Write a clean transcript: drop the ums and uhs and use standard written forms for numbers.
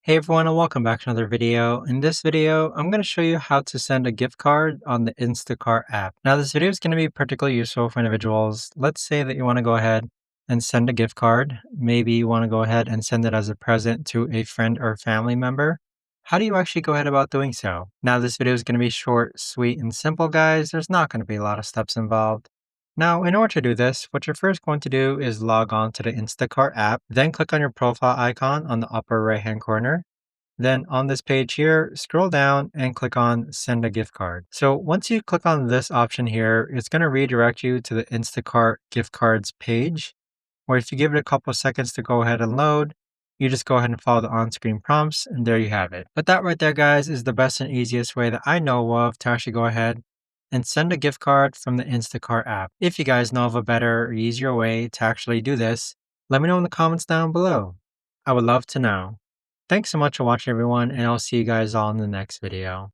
Hey everyone, and welcome back to another video. In this video, I'm going to show you how to send a gift card on the Instacart app. Now, this video is going to be particularly useful for individuals. Let's say that you want to go ahead and send a gift card. Maybe you want to go ahead and send it as a present to a friend or family member. How do you actually go ahead about doing so? Now, this video is going to be short, sweet, and simple, guys. There's not going to be a lot of steps involved. Now, in order to do this, what you're first going to do is log on to the Instacart app, then click on your profile icon on the upper right-hand corner. Then on this page here, scroll down and click on Send a Gift Card. So once you click on this option here, it's going to redirect you to the Instacart gift cards page, where if you give it a couple of seconds to go ahead and load, you just go ahead and follow the on-screen prompts, and there you have it. But that right there, guys, is the best and easiest way that I know of to actually go ahead and send a gift card from the Instacart app. If you guys know of a better or easier way to actually do this, let me know in the comments down below. I would love to know. Thanks so much for watching, everyone, and I'll see you guys all in the next video.